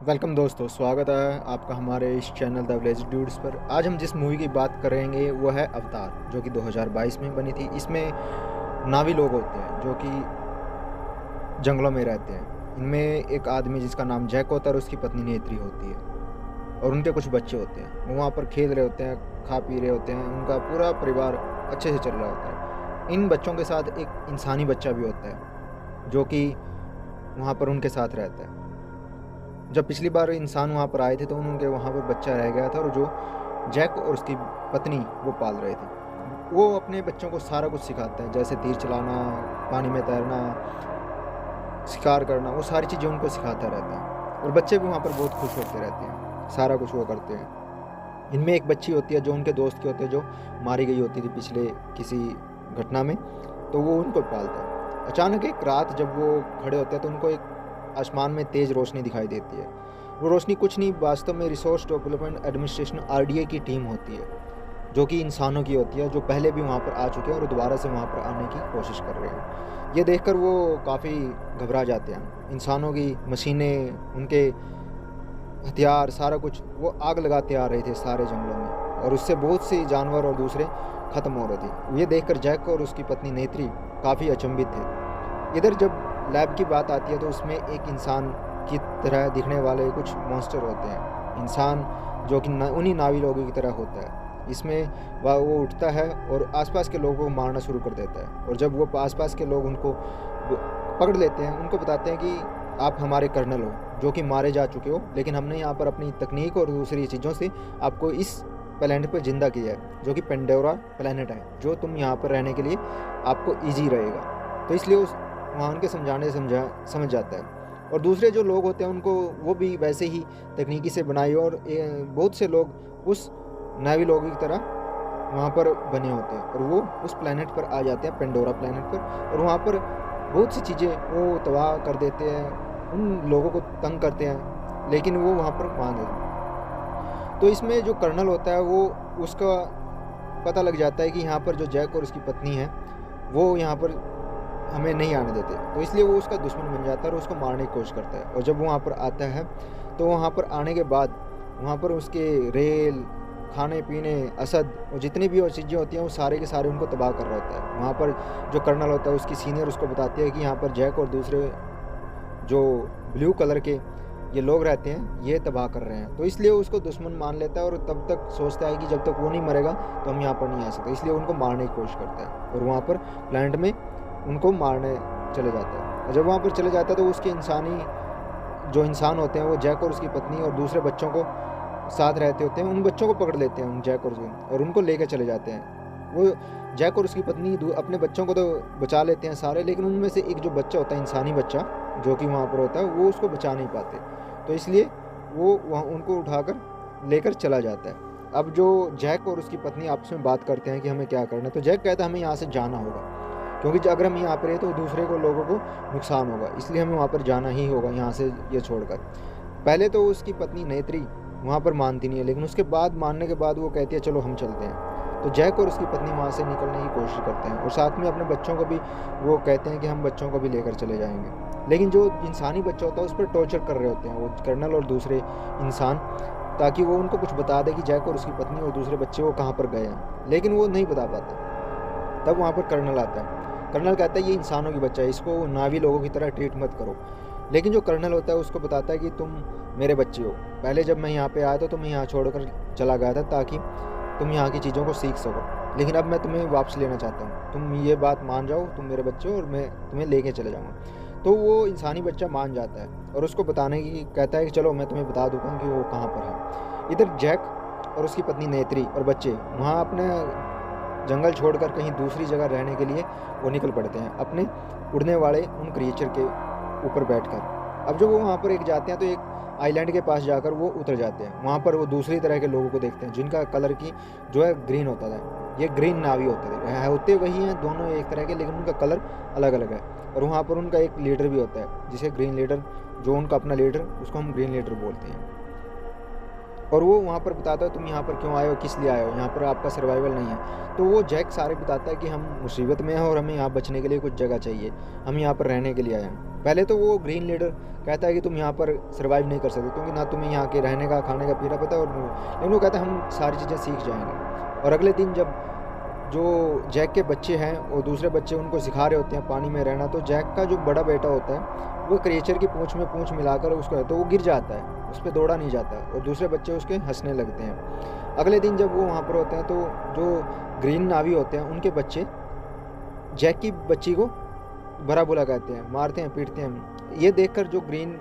Welcome दोस्तों, स्वागत है आपका हमारे इस चैनल द विलेज ड्यूड्स पर। आज हम जिस मूवी की बात करेंगे वो है अवतार, जो कि 2022 में बनी थी। इसमें नावी लोग होते हैं जो कि जंगलों में रहते हैं। इनमें एक आदमी जिसका नाम जैक होता है और उसकी पत्नी नेत्री होती है, और उनके कुछ बच्चे होते हैं। वो वहाँ पर खेल रहे होते हैं, खा पी रहे होते हैं, उनका पूरा परिवार अच्छे से चल रहा होता है। इन बच्चों के साथ एक इंसानी बच्चा भी होता है जो कि वहाँ पर उनके साथ रहता है। जब पिछली बार इंसान वहाँ पर आए थे तो उनके वहाँ पर बच्चा रह गया था, और जो जैक और उसकी पत्नी वो पाल रहे थे। वो अपने बच्चों को सारा कुछ सिखाते हैं, जैसे तीर चलाना, पानी में तैरना, शिकार करना, वो सारी चीज़ें उनको सिखाता रहता है। और बच्चे भी वहाँ पर बहुत खुश होते रहते हैं, सारा कुछ वो करते हैं। इनमें एक बच्ची होती है जो उनके दोस्त की होती है, जो मारी गई होती थी पिछले किसी घटना में, तो वो उनको पालता है। अचानक एक रात जब वो खड़े होते हैं तो उनको एक आसमान में तेज़ रोशनी दिखाई देती है। वो रोशनी कुछ नहीं, वास्तव में रिसोर्स डेवलपमेंट एडमिनिस्ट्रेशन आरडीए की टीम होती है, जो कि इंसानों की होती है, जो पहले भी वहाँ पर आ चुके हैं और दोबारा से वहाँ पर आने की कोशिश कर रहे हैं। ये देखकर वो काफ़ी घबरा जाते हैं। इंसानों की मशीनें, उनके हथियार, सारा कुछ वो आग लगाते आ रहे थे सारे जंगलों में, और उससे बहुत से जानवर और दूसरे ख़त्म हो रहे थे। ये देखकर जैक और उसकी पत्नी नेत्री काफ़ी अचंभित थे। इधर जब लैब की बात आती है तो उसमें एक इंसान की तरह दिखने वाले कुछ मॉन्स्टर होते हैं। इंसान जो कि उन्हीं नावी लोगों की तरह होता है। इसमें वो उठता है और आसपास के लोगों को मारना शुरू कर देता है, और जब वो आसपास के लोग उनको पकड़ लेते हैं, उनको बताते हैं कि आप हमारे कर्नल हो, जो कि मारे जा चुके हो, लेकिन हमने यहाँ पर अपनी तकनीक और दूसरी चीज़ों से आपको इस प्लेनेट पर ज़िंदा किया है, जो कि पेंडोरा प्लेनेट है, जो तुम यहाँ पर रहने के लिए आपको ईजी रहेगा। तो इसलिए उस वहाँ उनके समझाने से समझ जाता है। और दूसरे जो लोग होते हैं उनको वो भी वैसे ही तकनीकी से बनाई, और बहुत से लोग उस नावी लोगों की तरह वहाँ पर बने होते हैं, और वो उस प्लेनेट पर आ जाते हैं, पेंडोरा प्लेनेट पर, और वहाँ पर बहुत सी चीज़ें वो तबाह कर देते हैं, उन लोगों को तंग करते हैं, लेकिन वो वहाँ पर मान जाते हैं। तो इसमें जो कर्नल होता है वो उसका पता लग जाता है कि यहाँ पर जो जैक और उसकी पत्नी है वो यहाँ पर हमें नहीं आने देते, तो इसलिए वो उसका दुश्मन बन जाता है और उसको मारने की कोशिश करता है। और जब वो वहाँ पर आता है तो वहाँ पर आने के बाद वहाँ पर उसके रेल, खाने पीने, असद और जितनी भी और चीज़ें होती हैं वो सारे के सारे उनको तबाह कर रहा होता है। वहाँ पर जो कर्नल होता है उसकी सीनियर उसको बताती है कि यहाँ पर जैक और दूसरे जो ब्लू कलर के ये लोग रहते हैं ये तबाह कर रहे हैं। तो इसलिए उसको दुश्मन मान लेता है, और तब तक सोचता है कि जब तक वो नहीं मरेगा तो हम यहाँ पर नहीं आ सकते, इसलिए उनको मारने की कोशिश करता है, और वहाँ पर प्लांट में उनको मारने चले जाता है। और जब वहाँ पर चले जाता है तो उसके जो इंसान होते हैं वो जैक और उसकी पत्नी और दूसरे बच्चों को साथ रहते होते हैं, उन बच्चों को पकड़ लेते हैं उन जैक और उनको लेकर चले जाते हैं। वो जैक और उसकी पत्नी अपने बच्चों को तो बचा लेते हैं सारे, लेकिन उनमें से एक जो बच्चा होता है, इंसानी बच्चा जो कि वहाँ पर होता है, वो उसको बचा नहीं पाते, तो इसलिए वो वहाँ उनको उठाकर लेकर चला जाता है। अब जो जैक और उसकी पत्नी आपस में बात करते हैं कि हमें क्या करना है, तो जैक कहता है हमें यहाँ से जाना होगा, क्योंकि अगर हम यहाँ पर रहे तो दूसरे को लोगों को नुकसान होगा, इसलिए हमें वहाँ पर जाना ही होगा यहाँ से ये छोड़कर। पहले तो उसकी पत्नी नेत्री वहाँ पर मानती नहीं है, लेकिन उसके बाद मानने के बाद वो कहती है चलो हम चलते हैं। तो जैक और उसकी पत्नी वहाँ से निकलने की कोशिश करते हैं, और साथ में अपने बच्चों को भी वो कहते हैं कि हम बच्चों को भी लेकर चले जाएंगे। लेकिन जो इंसानी बच्चा होता है उस पर टॉर्चर कर रहे होते हैं वो कर्नल और दूसरे इंसान, ताकि वो उनको कुछ बता दे कि जैक और उसकी पत्नी और दूसरे बच्चे वो कहाँ पर गए हैं, लेकिन वो नहीं बता पाता। तब वहाँ पर कर्नल आता है। कर्नल कहता है ये इंसानों की बच्चा है, इसको नावी लोगों की तरह ट्रीट मत करो। लेकिन जो कर्नल होता है उसको बताता है कि तुम मेरे बच्चे हो, पहले जब मैं यहाँ पे आया था तो मैं यहाँ छोड़कर चला गया था ताकि तुम यहाँ की चीज़ों को सीख सको, लेकिन अब मैं तुम्हें वापस लेना चाहता हूँ, तुम ये बात मान जाओ, तुम मेरे बच्चे हो और मैं तुम्हें लेके चले जाऊँगा। तो वो इंसानी बच्चा मान जाता है और उसको बताने की कहता है कि चलो मैं तुम्हें बता दूँगा कि वो कहाँ पर है। इधर जैक और उसकी पत्नी नेत्री और बच्चे वहाँ अपने जंगल छोड़कर कहीं दूसरी जगह रहने के लिए वो निकल पड़ते हैं, अपने उड़ने वाले उन क्रिएचर के ऊपर बैठकर। अब जब वो वहाँ पर एक जाते हैं तो एक आइलैंड के पास जाकर वो उतर जाते हैं। वहाँ पर वो दूसरी तरह के लोगों को देखते हैं जिनका कलर की जो है ग्रीन होता था। ये ग्रीन नावी होते वही हैं, दोनों एक तरह के, लेकिन उनका कलर अलग अलग है। और वहाँ पर उनका एक लीडर भी होता है जिसे ग्रीन लीडर, जो उनका अपना लीडर, उसको हम ग्रीन लीडर बोलते हैं। और वो वहाँ पर बताता है तुम यहाँ पर क्यों आए हो, किस लिए आए हो, यहाँ पर आपका सर्वाइवल नहीं है। तो वो जैक सारे बताता है कि हम मुसीबत में हैं और हमें यहाँ बचने के लिए कुछ जगह चाहिए, हम यहाँ पर रहने के लिए आए हैं। पहले तो वो ग्रीन लीडर कहता है कि तुम यहाँ पर सर्वाइव नहीं कर सकते क्योंकि ना तुम्हें यहाँ के रहने का खाने का पीना पता है, और लेकिन वो कहता है हम सारी चीज़ें सीख जाएंगे। और अगले दिन जब जो जैक के बच्चे हैं और दूसरे बच्चे उनको सिखा रहे होते हैं पानी में रहना, तो जैक का जो बड़ा बेटा होता है वो क्रिएचर की पूंछ में पूंछ मिलाकर उसको, तो वो गिर जाता है, उस पर दौड़ा नहीं जाता और दूसरे बच्चे उसके हंसने लगते हैं। अगले दिन जब वो वहाँ पर होते हैं तो जो ग्रीन नावी होते हैं उनके बच्चे जैक की बच्ची को भरा बुला कहते हैं, मारते हैं, पीटते हैं। ये देखकर जो ग्रीन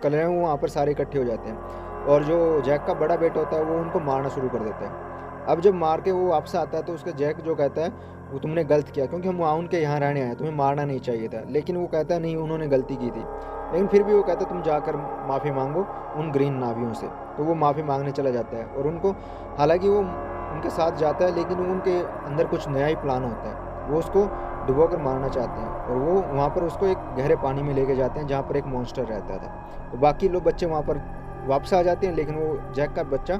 कलर हैं वो वहाँ पर सारे इकट्ठे हो जाते हैं और जो जैक का बड़ा बेटा होता है वो उनको मारना शुरू कर देता है। अब जब मार के वो वापस आता है तो उसका जैक जो कहता है वो तुमने गलत किया क्योंकि हम वहाँ उनके यहाँ रहने आए, तुम्हें मारना नहीं चाहिए था। लेकिन वो कहता है नहीं, उन्होंने गलती की थी। लेकिन फिर भी वो कहता है तुम जाकर माफ़ी मांगो उन ग्रीन नावियों से। तो वो माफ़ी मांगने चला जाता है और उनको, हालांकि वो उनके साथ जाता है लेकिन उनके अंदर कुछ नया ही प्लान होता है। वो उसको डुबो कर मारना चाहते हैं और वो वहाँ पर उसको एक गहरे पानी में लेके जाते हैं जहाँ पर एक मॉन्स्टर रहता था। तो बाकी लोग बच्चे वहाँ पर वापस आ जाते हैं लेकिन वो जैक का बच्चा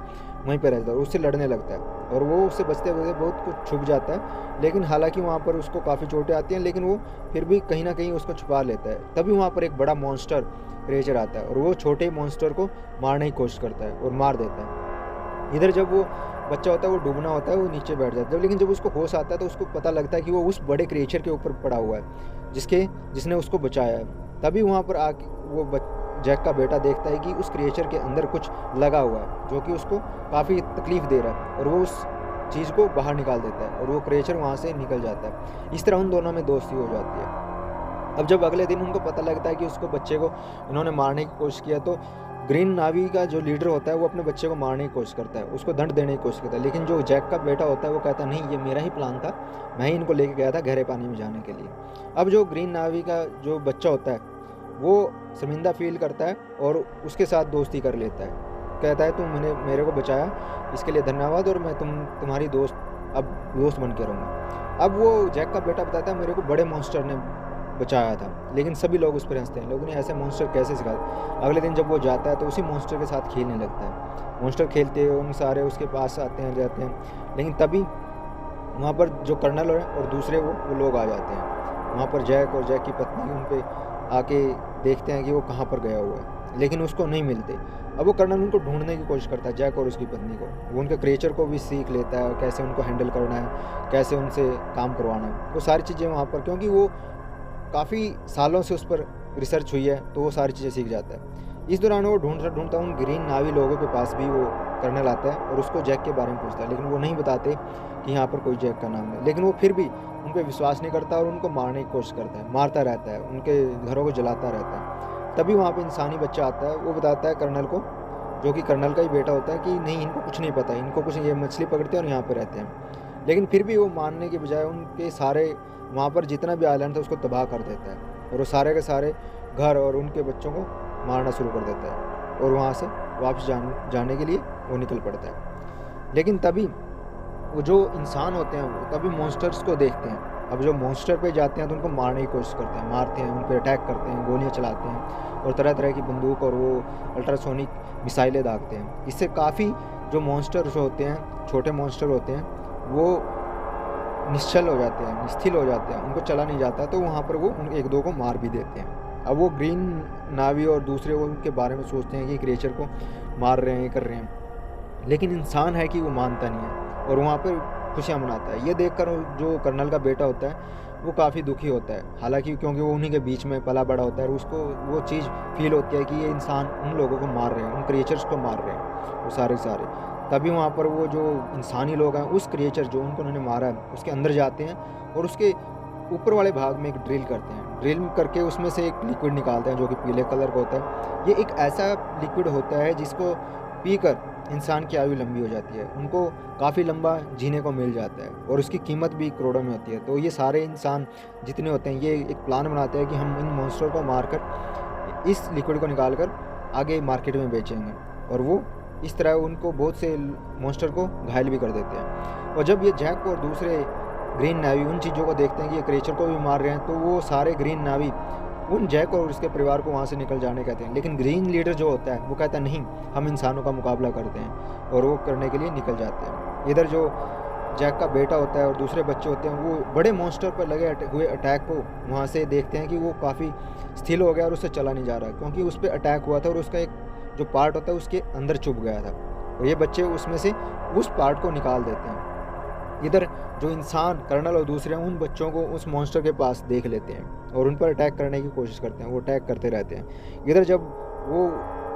वहीं पर रहता है और उससे लड़ने लगता है और वो उससे बचते बचते बहुत कुछ छुप जाता है। लेकिन हालांकि वहाँ पर उसको काफ़ी चोटें आती हैं लेकिन वो फिर भी कहीं ना कहीं उसको छुपा लेता है। तभी वहाँ पर एक बड़ा मॉन्स्टर क्रिएचर आता है और वो छोटे मॉन्स्टर को मारने की कोशिश करता है और मार देता है। इधर जब वो बच्चा होता है वो डूबना होता है, वो नीचे बैठ जाता है। लेकिन जब उसको होश आता है तो उसको पता लगता है कि वो उस बड़े क्रिएचर के ऊपर पड़ा हुआ है जिसने उसको बचाया है। तभी वहाँ पर आके वो जैक का बेटा देखता है कि उस क्रिएचर के अंदर कुछ लगा हुआ है जो कि उसको काफ़ी तकलीफ़ दे रहा है और वो उस चीज़ को बाहर निकाल देता है और वो क्रिएचर वहाँ से निकल जाता है। इस तरह उन दोनों में दोस्ती हो जाती है। अब जब अगले दिन उनको पता लगता है कि उसको बच्चे को इन्होंने मारने की कोशिश किया, तो ग्रीन नावी का जो लीडर होता है वो अपने बच्चे को मारने की कोशिश करता है, उसको दंड देने की कोशिश करता है। लेकिन जो जैक का बेटा होता है वो कहता है नहीं, ये मेरा ही प्लान था, मैं ही इनको लेके गया था गहरे पानी में जाने के लिए। अब जो ग्रीन नावी का जो बच्चा होता है वो शर्मिंदा फील करता है और उसके साथ दोस्ती कर लेता है। कहता है तुम मेरे को बचाया, इसके लिए धन्यवाद और मैं तुम्हारी दोस्त बन के रहूँगा। अब वो जैक का बेटा बताता है मेरे को बड़े मॉन्स्टर ने बचाया था, लेकिन सभी लोग उस पर हंसते हैं, लोगों ने ऐसे मॉन्स्टर कैसे सिखाया। अगले दिन जब वो जाता है तो उसी मॉन्स्टर के साथ खेलने लगता है। मॉन्स्टर खेलते हैं, उन सारे उसके पास आते हैं जाते हैं। लेकिन तभी वहाँ पर जो कर्नल और दूसरे वो लोग आ जाते हैं। वहाँ पर जैक और जैक की पत्नी उन पर आके देखते हैं कि वो कहाँ पर गया हुआ है, लेकिन उसको नहीं मिलते। अब वो कर्नल उनको ढूंढने की कोशिश करता है, जैक और उसकी पत्नी को। वो उनके क्रिएचर को भी सीख लेता है, कैसे उनको हैंडल करना है, कैसे उनसे काम करवाना है, वो सारी चीज़ें वहाँ पर, क्योंकि वो काफ़ी सालों से उस पर रिसर्च हुई है तो वो सारी चीज़ें सीख जाता है। इस दौरान वो ढूंढता उन ग्रीन नावी लोगों के पास भी वो कर्नल आता है और उसको जैक के बारे में पूछता है, लेकिन वो नहीं बताते कि यहाँ पर कोई जैक का नाम है। लेकिन वो फिर भी उन पर विश्वास नहीं करता और उनको मारने की कोशिश करता है, मारता रहता है, उनके घरों को जलाता रहता है। तभी वहाँ पे इंसानी बच्चा आता है, वो बताता है कर्नल को, जो कि कर्नल का ही बेटा होता है, कि नहीं इनको कुछ नहीं पता, इनको कुछ, ये मछली पकड़ते हैं और यहाँ पे रहते हैं। लेकिन फिर भी वो मानने के बजाय उनके सारे वहाँ पर जितना भी आइलैंड था उसको तबाह कर देता है और वो सारे के सारे घर और उनके बच्चों को मारना शुरू कर देता है और वहाँ से वापस जाने के लिए वो निकल पड़ता है। लेकिन तभी वो जो इंसान होते हैं वो तभी मॉन्स्टर्स को देखते हैं। अब जो मॉन्स्टर पे जाते हैं तो उनको मारने की कोशिश करते हैं, मारते हैं, उन पर अटैक करते हैं, गोलियां चलाते हैं और तरह तरह की बंदूक और वो अल्ट्रासोनिक मिसाइलें दागते हैं। इससे काफ़ी जो मॉन्स्टर्स होते हैं, छोटे मॉन्स्टर होते हैं, वो निश्चल हो जाते हैं, स्थिर हो जाते हैं, उनको चला नहीं जाता, तो वहाँ पर वो उन एक दो को मार भी देते हैं। अब वो ग्रीन नावी और दूसरे वो उनके बारे में सोचते हैं कि क्रिएचर को मार रहे हैं, ये कर रहे हैं, लेकिन इंसान है कि वो मानता नहीं है और वहाँ पर खुशियाँ मनाता है। ये देखकर जो कर्नल का बेटा होता है वो काफ़ी दुखी होता है, हालांकि क्योंकि वो उन्हीं के बीच में पला बड़ा होता है और उसको वो चीज़ फील होती है कि ये इंसान उन लोगों को मार रहे हैं, उन क्रिएचर्स को मार रहे हैं वो सारे सारे। तभी वहाँ पर वो जो इंसानी लोग हैं उस क्रिएचर जो उनको उन्होंने मारा है उसके अंदर जाते हैं और उसके ऊपर वाले भाग में एक ड्रिल करते हैं। ड्रिल करके उसमें से एक लिक्विड निकालते हैं जो कि पीले कलर का होता है। ये एक ऐसा लिक्विड होता है जिसको पीकर इंसान की आयु लंबी हो जाती है, उनको काफ़ी लंबा जीने को मिल जाता है और उसकी कीमत भी करोड़ों में होती है। तो ये सारे इंसान जितने होते हैं ये एक प्लान बनाते हैं कि हम इन मॉन्स्टर को मारकर इस लिक्विड को निकाल कर आगे मार्केट में बेचेंगे और वो इस तरह उनको बहुत से मॉन्स्टर को घायल भी कर देते हैं। और जब ये जैक और दूसरे ग्रीन नावी उन चीज़ों को देखते हैं कि ये क्रिएचर को भी मार रहे हैं, तो वो सारे ग्रीन नावी उन जैक और उसके परिवार को वहाँ से निकल जाने कहते हैं। लेकिन ग्रीन लीडर जो होता है वो कहता है नहीं, हम इंसानों का मुकाबला करते हैं, और वो करने के लिए निकल जाते हैं। इधर जो जैक का बेटा होता है और दूसरे बच्चे होते हैं वो बड़े मॉन्स्टर पर लगे हुए अटैक को वहाँ से देखते हैं कि वो काफ़ी स्थिर हो गया और उससे चला नहीं जा रहा, क्योंकि उस पर अटैक हुआ था और उसका एक जो पार्ट होता है उसके अंदर चुभ गया था, और ये बच्चे उसमें से उस पार्ट को निकाल देते हैं। इधर जो इंसान कर्नल और दूसरे उन बच्चों को उस मॉन्स्टर के पास देख लेते हैं और उन पर अटैक करने की कोशिश करते हैं, वो अटैक करते रहते हैं। इधर जब वो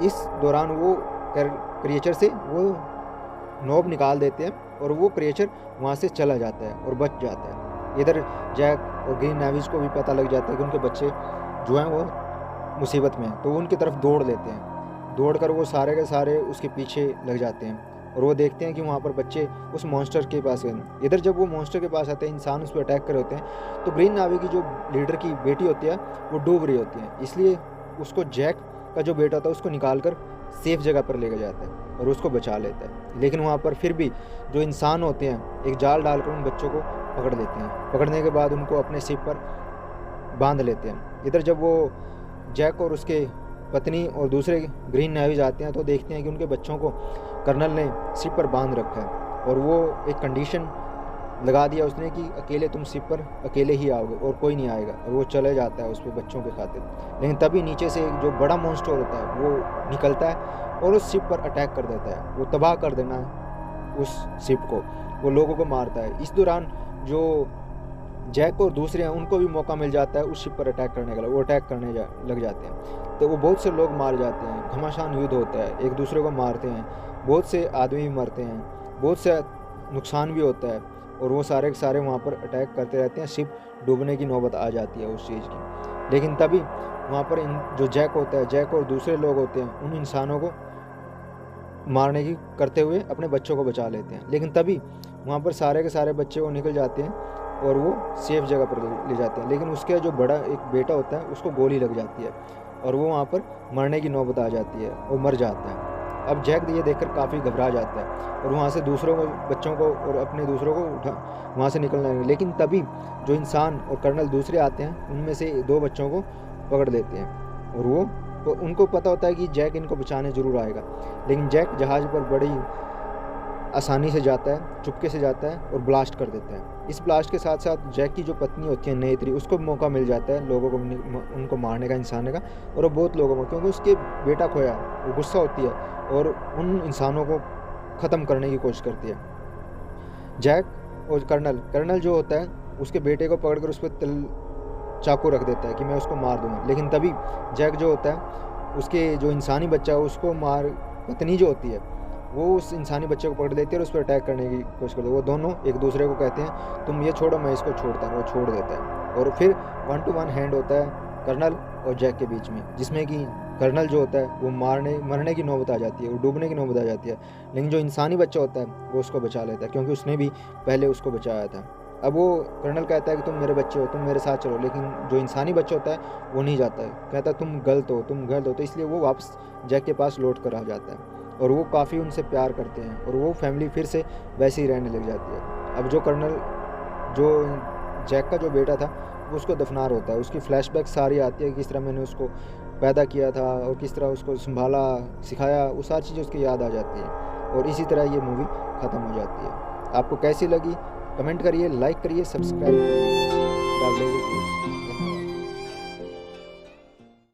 इस दौरान वो क्रिएचर से वो नोब निकाल देते हैं और वो क्रिएचर वहाँ से चला जाता है और बच जाता है। इधर जैक और ग्रीन नेवीज को भी पता लग जाता है कि उनके बच्चे जो हैं वो मुसीबत में हैं, तो वो उनकी तरफ दौड़ लेते हैं। दौड़कर वो सारे के सारे उसके पीछे लग जाते हैं और वो देखते हैं कि वहाँ पर बच्चे उस मॉन्स्टर के पास गए। इधर जब वो मॉन्स्टर के पास आते हैं, इंसान उस पर अटैक कर रहे होते हैं, तो ग्रीन नावी की जो लीडर की बेटी होती है वो डूब रही होती है, इसलिए उसको जैक का जो बेटा होता है उसको निकाल कर सेफ जगह पर लेकर जाता है और उसको बचा लेता है। लेकिन वहाँ पर फिर भी जो इंसान होते हैं एक जाल डालकर उन बच्चों को पकड़ लेते हैं। पकड़ने के बाद उनको अपने शिप पर बांध लेते हैं। इधर जब वो जैक और उसके पत्नी और दूसरे ग्रीन नेवीज आते हैं तो देखते हैं कि उनके बच्चों को कर्नल ने शिप पर बांध रखा है और वो एक कंडीशन लगा दिया उसने कि अकेले तुम शिप पर अकेले ही आओगे और कोई नहीं आएगा, और वो चले जाता है उस पर बच्चों के खातिर। लेकिन तभी नीचे से जो बड़ा मॉन्स्टर होता है वो निकलता है और उस शिप पर अटैक कर देता है, वो तबाह कर देना उस शिप को, वो लोगों को मारता है। इस दौरान जो जैक और दूसरे हैं उनको भी मौका मिल जाता है उस शिप पर अटैक करने का, वो अटैक करने लग जाते हैं। तो वो बहुत से लोग मार जाते हैं, घमासान युद्ध होता है, एक दूसरे को मारते हैं, बहुत से आदमी मरते हैं, बहुत से नुकसान भी होता है, और वो सारे के सारे वहाँ पर अटैक करते रहते हैं। शिप डूबने की नौबत आ जाती है उस चीज़ की। लेकिन तभी वहाँ पर जो जैक होता है, जैक और दूसरे लोग होते हैं उन इंसानों को मारने की करते हुए अपने बच्चों को बचा लेते हैं। लेकिन तभी वहाँ पर सारे के सारे बच्चे वो निकल जाते हैं और वो सेफ जगह पर ले जाते हैं। लेकिन उसके जो बड़ा एक बेटा होता है उसको गोली लग जाती है और वो वहाँ पर मरने की नौबत आ जाती है, वो मर जाता है। अब जैक ये देखकर काफ़ी घबरा जाता है और वहाँ से दूसरों को, बच्चों को और अपने दूसरों को वहाँ से निकलना है। लेकिन तभी जो इंसान और कर्नल दूसरे आते हैं उनमें से 2 बच्चों को पकड़ लेते हैं और वो तो उनको पता होता है कि जैक इनको बचाने ज़रूर आएगा। लेकिन जैक जहाज़ पर बड़ी आसानी से जाता है, चुपके से जाता है और ब्लास्ट कर देता है। इस ब्लास्ट के साथ साथ जैक की जो पत्नी होती है नेत्री, उसको मौका मिल जाता है लोगों को उनको मारने का, इंसानों का, और वो बहुत लोगों को, क्योंकि उसके बेटा खोया, वो गुस्सा होती है और उन इंसानों को ख़त्म करने की कोशिश करती है। जैक और कर्नल जो होता है उसके बेटे को पकड़कर उस पर चाकू रख देता है कि मैं उसको मार दूंगा। लेकिन तभी जैक जो होता है उसके जो इंसानी बच्चा है उसको पत्नी जो होती है वो उस इंसानी बच्चे को पकड़ लेती है और उस पर अटैक करने की कोशिश करती है। वो दोनों एक दूसरे को कहते हैं तुम ये छोड़ो मैं इसको छोड़ता हूँ, वो छोड़ देता है और फिर 1 to 1 हैंड होता है कर्नल और जैक के बीच में, जिसमें कि कर्नल जो होता है वो मरने की नौबत आ जाती है, वो डूबने की नौबत आ जाती है। लेकिन जो इंसानी बच्चा होता है वो उसको बचा लेता है, क्योंकि उसने भी पहले उसको बचाया था। अब वो कर्नल कहता है कि तुम मेरे बच्चे हो, तुम मेरे साथ चलो, लेकिन जो इंसानी बच्चा होता है वो नहीं जाता है, कहता है तुम गलत हो, तुम गलत हो। तो इसलिए वो वापस जैक के पास लौट कर आ जाता है और वो काफ़ी उनसे प्यार करते हैं और वो फैमिली फिर से वैसे ही रहने लग जाती है। अब जो जैक का जो बेटा था वो उसको दफनार होता है, उसकी फ्लैशबैक सारी आती है, किस तरह मैंने उसको पैदा किया था और किस तरह उसको संभाला, सिखाया, वो सारी चीज़ें उसकी याद आ जाती है और इसी तरह ये मूवी ख़त्म हो जाती है। आपको कैसी लगी कमेंट करिए, लाइक करिए, सब्सक्राइब करिए।